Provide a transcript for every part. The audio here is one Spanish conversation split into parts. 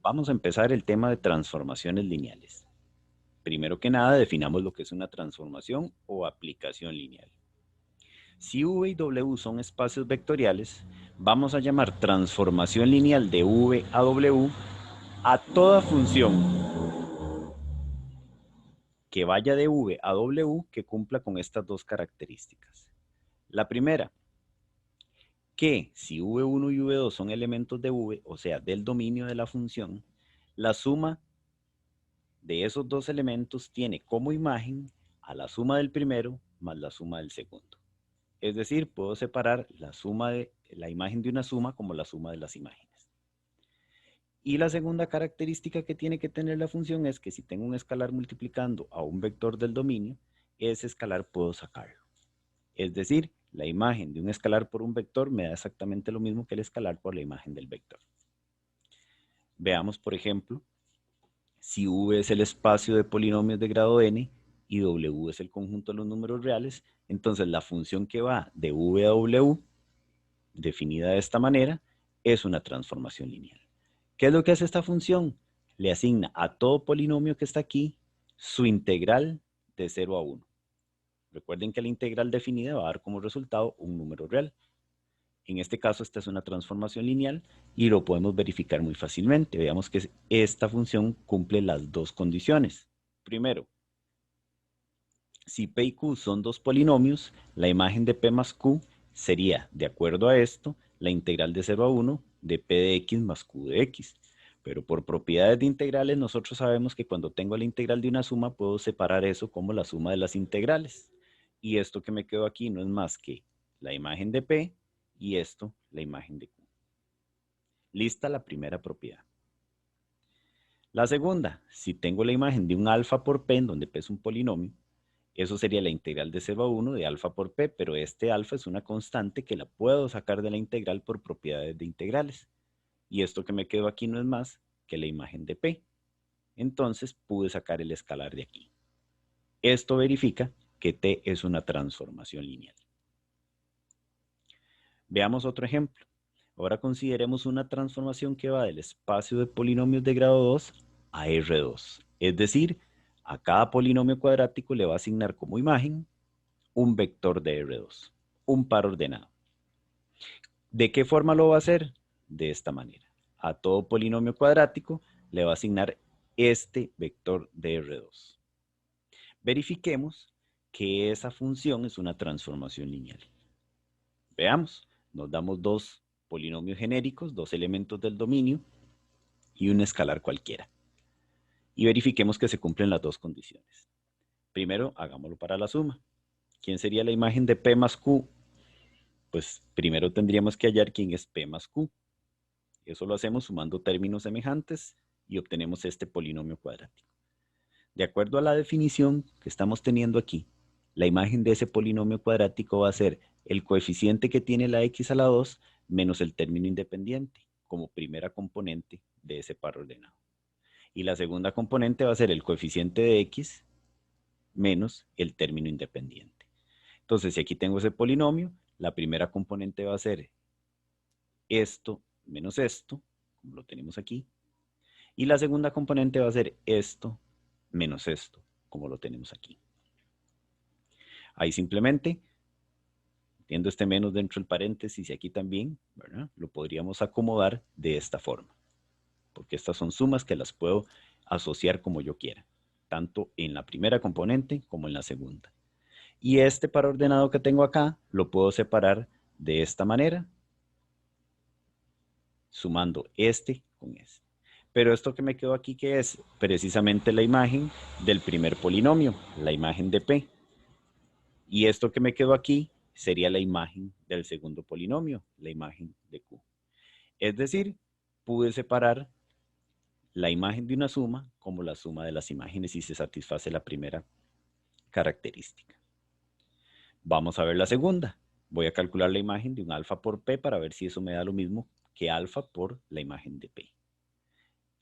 Vamos a empezar el tema de transformaciones lineales. Primero que nada, definamos lo que es una transformación o aplicación lineal. Si V y W son espacios vectoriales, vamos a llamar transformación lineal de V a W a toda función que vaya de V a W que cumpla con estas dos características. La primera, que si V1 y V2 son elementos de V, o sea, del dominio de la función, la suma de esos dos elementos tiene como imagen a la suma del primero más la suma del segundo. Es decir, puedo separar la imagen de una suma como la suma de las imágenes. Y la segunda característica que tiene que tener la función es que si tengo un escalar multiplicando a un vector del dominio, ese escalar puedo sacarlo. Es decir, la imagen de un escalar por un vector me da exactamente lo mismo que el escalar por la imagen del vector. Veamos, por ejemplo, si V es el espacio de polinomios de grado n y W es el conjunto de los números reales, entonces la función que va de V a W, definida de esta manera, es una transformación lineal. ¿Qué es lo que hace esta función? Le asigna a todo polinomio que está aquí su integral de 0 a 1. Recuerden que la integral definida va a dar como resultado un número real. En este caso, esta es una transformación lineal y lo podemos verificar muy fácilmente. Veamos que esta función cumple las dos condiciones. Primero, si P y Q son dos polinomios, la imagen de P más Q sería, de acuerdo a esto, la integral de 0 a 1 de P de X más Q de X. Pero por propiedades de integrales, nosotros sabemos que cuando tengo la integral de una suma, puedo separar eso como la suma de las integrales. Y esto que me quedó aquí no es más que la imagen de P y esto, la imagen de Q. Lista la primera propiedad. La segunda, si tengo la imagen de un alfa por P, en donde P es un polinomio, eso sería la integral de 0 a 1 de alfa por P, pero este alfa es una constante que la puedo sacar de la integral por propiedades de integrales. Y esto que me quedó aquí no es más que la imagen de P. Entonces pude sacar el escalar de aquí. Esto verifica que T es una transformación lineal. Veamos otro ejemplo. Ahora consideremos una transformación que va del espacio de polinomios de grado 2 a R2. Es decir, a cada polinomio cuadrático le va a asignar como imagen un vector de R2, un par ordenado. ¿De qué forma lo va a hacer? De esta manera. A todo polinomio cuadrático le va a asignar este vector de R2. Verifiquemos que esa función es una transformación lineal. Veamos, nos damos dos polinomios genéricos, dos elementos del dominio y un escalar cualquiera. Y verifiquemos que se cumplen las dos condiciones. Primero, hagámoslo para la suma. ¿Quién sería la imagen de P más Q? Pues primero tendríamos que hallar quién es P más Q. Eso lo hacemos sumando términos semejantes y obtenemos este polinomio cuadrático. De acuerdo a la definición que estamos teniendo aquí, la imagen de ese polinomio cuadrático va a ser el coeficiente que tiene la x a la 2 menos el término independiente como primera componente de ese par ordenado. Y la segunda componente va a ser el coeficiente de x menos el término independiente. Entonces, si aquí tengo ese polinomio, la primera componente va a ser esto menos esto, como lo tenemos aquí, y la segunda componente va a ser esto menos esto, como lo tenemos aquí. Ahí simplemente, metiendo este menos dentro del paréntesis y aquí también, ¿verdad? Lo podríamos acomodar de esta forma, porque estas son sumas que las puedo asociar como yo quiera, tanto en la primera componente como en la segunda. Y este par ordenado que tengo acá, lo puedo separar de esta manera, sumando este con este. Pero esto que me quedó aquí, que es precisamente la imagen del primer polinomio, la imagen de P. Y esto que me quedó aquí sería la imagen del segundo polinomio, la imagen de Q. Es decir, pude separar la imagen de una suma como la suma de las imágenes y se satisface la primera característica. Vamos a ver la segunda. Voy a calcular la imagen de un alfa por P para ver si eso me da lo mismo que alfa por la imagen de P.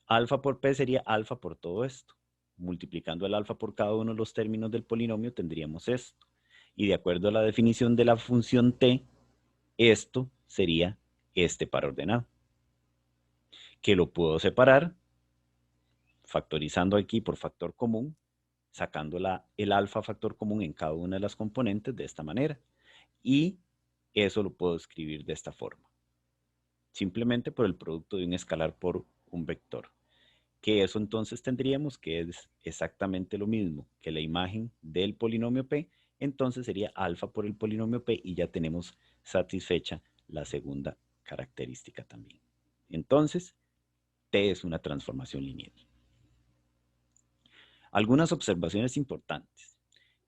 Alfa por P sería alfa por todo esto. Multiplicando el alfa por cada uno de los términos del polinomio tendríamos esto. Y de acuerdo a la definición de la función t, esto sería este par ordenado, que lo puedo separar factorizando aquí por factor común, sacando el alfa factor común en cada una de las componentes de esta manera. Y eso lo puedo escribir de esta forma. Simplemente por el producto de un escalar por un vector. Que eso entonces tendríamos que es exactamente lo mismo que la imagen del polinomio P. Entonces sería alfa por el polinomio P y ya tenemos satisfecha la segunda característica también. Entonces, T es una transformación lineal. Algunas observaciones importantes.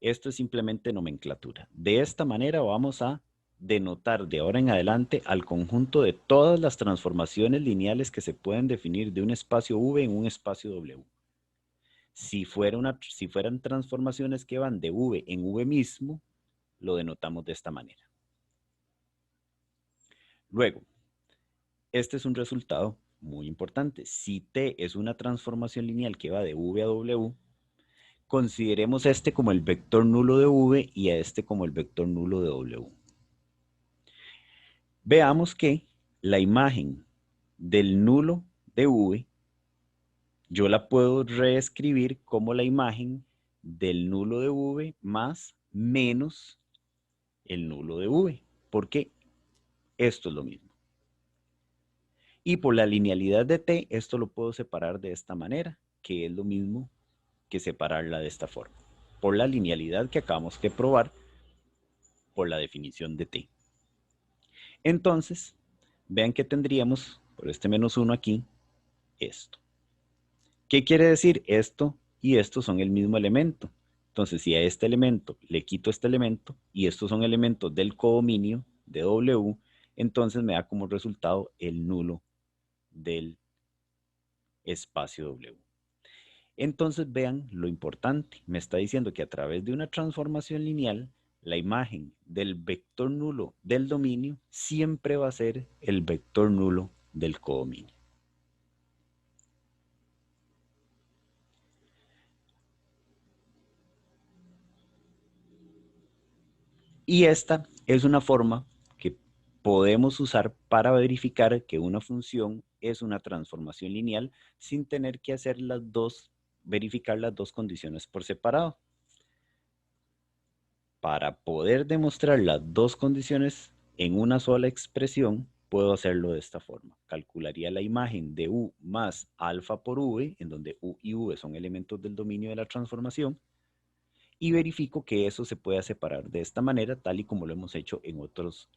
Esto es simplemente nomenclatura. De esta manera vamos a denotar de ahora en adelante al conjunto de todas las transformaciones lineales que se pueden definir de un espacio V en un espacio W. Si fueran transformaciones que van de V en V mismo, lo denotamos de esta manera. Luego, este es un resultado muy importante. Si T es una transformación lineal que va de V a W, consideremos este como el vector nulo de V y a este como el vector nulo de W. Veamos que la imagen del nulo de V, yo la puedo reescribir como la imagen del nulo de V más menos el nulo de V, porque esto es lo mismo. Y por la linealidad de T, esto lo puedo separar de esta manera, que es lo mismo que separarla de esta forma, por la linealidad que acabamos de probar por la definición de T. Entonces, vean que tendríamos, por este menos 1 aquí, esto. ¿Qué quiere decir? Esto y esto son el mismo elemento. Entonces, si a este elemento le quito este elemento, y estos son elementos del codominio de W, entonces me da como resultado el nulo del espacio W. Entonces vean lo importante. Me está diciendo que a través de una transformación lineal, la imagen del vector nulo del dominio siempre va a ser el vector nulo del codominio. Y esta es una forma que podemos usar para verificar que una función es una transformación lineal sin tener que hacer verificar las dos condiciones por separado. Para poder demostrar las dos condiciones en una sola expresión, puedo hacerlo de esta forma. Calcularía la imagen de U más alfa por V, en donde U y V son elementos del dominio de la transformación, y verifico que eso se pueda separar de esta manera, tal y como lo hemos hecho en otros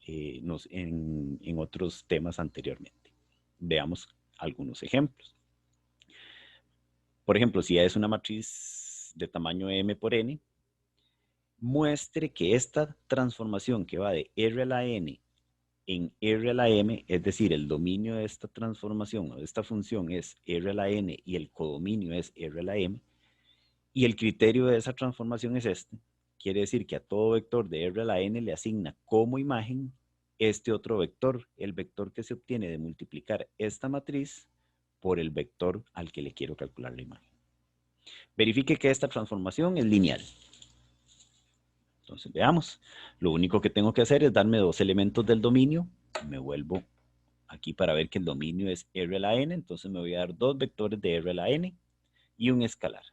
temas anteriormente. Veamos algunos ejemplos. Por ejemplo, si es una matriz de tamaño M por N, muestre que esta transformación que va de R a la N en R a la M, es decir, el dominio de esta transformación o de esta función es R a la N y el codominio es R a la M, y el criterio de esa transformación es este, quiere decir que a todo vector de R a la N le asigna como imagen este otro vector, el vector que se obtiene de multiplicar esta matriz por el vector al que le quiero calcular la imagen. Verifique que esta transformación es lineal. Entonces veamos, lo único que tengo que hacer es darme dos elementos del dominio, me vuelvo aquí para ver que el dominio es R a la N, entonces me voy a dar dos vectores de R a la N y un escalar.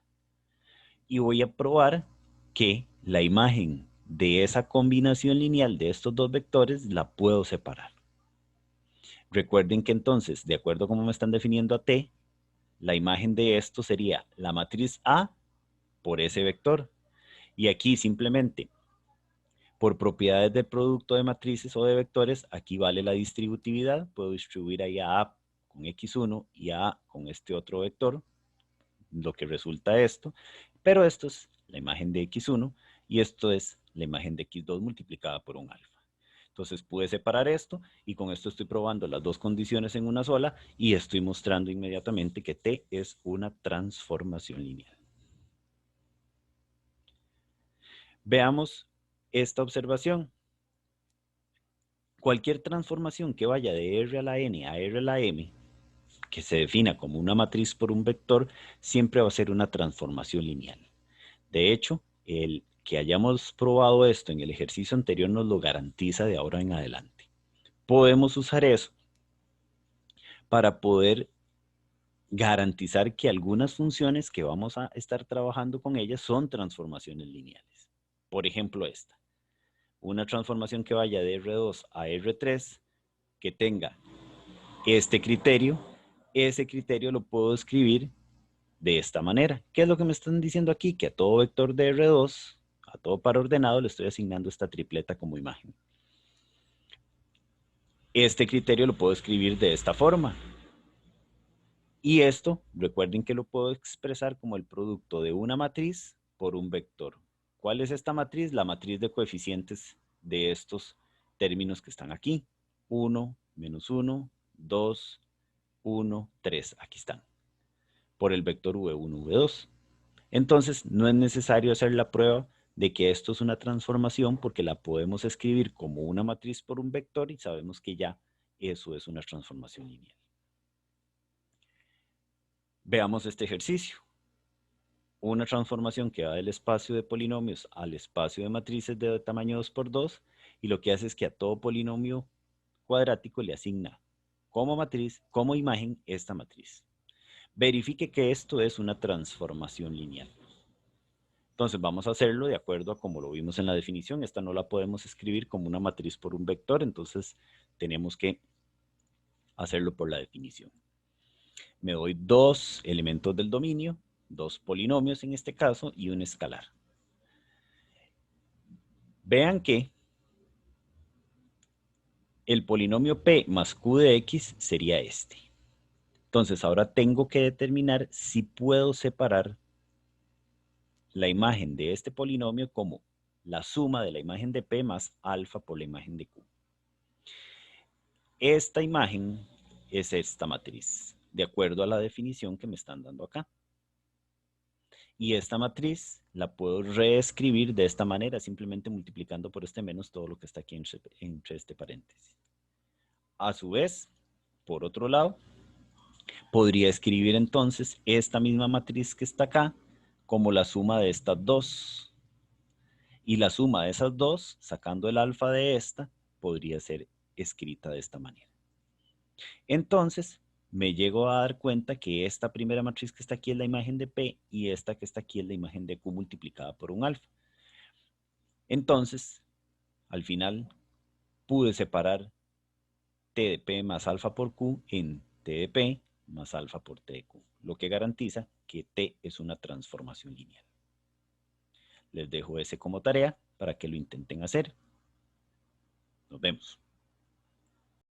Y voy a probar que la imagen de esa combinación lineal de estos dos vectores la puedo separar. Recuerden que entonces, de acuerdo a cómo me están definiendo a T, la imagen de esto sería la matriz A por ese vector. Y aquí simplemente por propiedades del producto de matrices o de vectores, aquí vale la distributividad. Puedo distribuir ahí a A con X1 y a A con este otro vector, lo que resulta esto. Pero esto es la imagen de X1 y esto es la imagen de X2 multiplicada por un alfa. Entonces pude separar esto y con esto estoy probando las dos condiciones en una sola y estoy mostrando inmediatamente que T es una transformación lineal. Veamos esta observación. Cualquier transformación que vaya de R a la N a R a la M, que se defina como una matriz por un vector, siempre va a ser una transformación lineal. De hecho, el que hayamos probado esto en el ejercicio anterior nos lo garantiza de ahora en adelante. Podemos usar eso para poder garantizar que algunas funciones que vamos a estar trabajando con ellas son transformaciones lineales. Por ejemplo, esta. Una transformación que vaya de R2 a R3, que tenga este criterio, ese criterio lo puedo escribir de esta manera. ¿Qué es lo que me están diciendo aquí? Que a todo vector de R2, a todo par ordenado, le estoy asignando esta tripleta como imagen. Este criterio lo puedo escribir de esta forma. Y esto, recuerden que lo puedo expresar como el producto de una matriz por un vector. ¿Cuál es esta matriz? La matriz de coeficientes de estos términos que están aquí. 1, menos 1, 2, 1, 3. Aquí están. Por el vector V1, V2. Entonces, no es necesario hacer la prueba de que esto es una transformación porque la podemos escribir como una matriz por un vector y sabemos que ya eso es una transformación lineal. Veamos este ejercicio. Una transformación que va del espacio de polinomios al espacio de matrices de tamaño 2 por 2 y lo que hace es que a todo polinomio cuadrático le asigna como matriz, como imagen, esta matriz. Verifique que esto es una transformación lineal. Entonces vamos a hacerlo de acuerdo a como lo vimos en la definición. Esta no la podemos escribir como una matriz por un vector, entonces tenemos que hacerlo por la definición. Me doy dos elementos del dominio, dos polinomios en este caso y un escalar. Vean que el polinomio p más q de x sería este. Entonces ahora tengo que determinar si puedo separar la imagen de este polinomio como la suma de la imagen de p más alfa por la imagen de q. Esta imagen es esta matriz, de acuerdo a la definición que me están dando acá. Y esta matriz la puedo reescribir de esta manera, simplemente multiplicando por este menos todo lo que está aquí entre este paréntesis. A su vez, por otro lado, podría escribir entonces esta misma matriz que está acá como la suma de estas dos. Y la suma de esas dos, sacando el alfa de esta, podría ser escrita de esta manera. Entonces, me llego a dar cuenta que esta primera matriz que está aquí es la imagen de P y esta que está aquí es la imagen de Q multiplicada por un alfa. Entonces, al final, pude separar T de P más alfa por Q en T de P más alfa por T de Q, lo que garantiza que T es una transformación lineal. Les dejo ese como tarea para que lo intenten hacer. Nos vemos.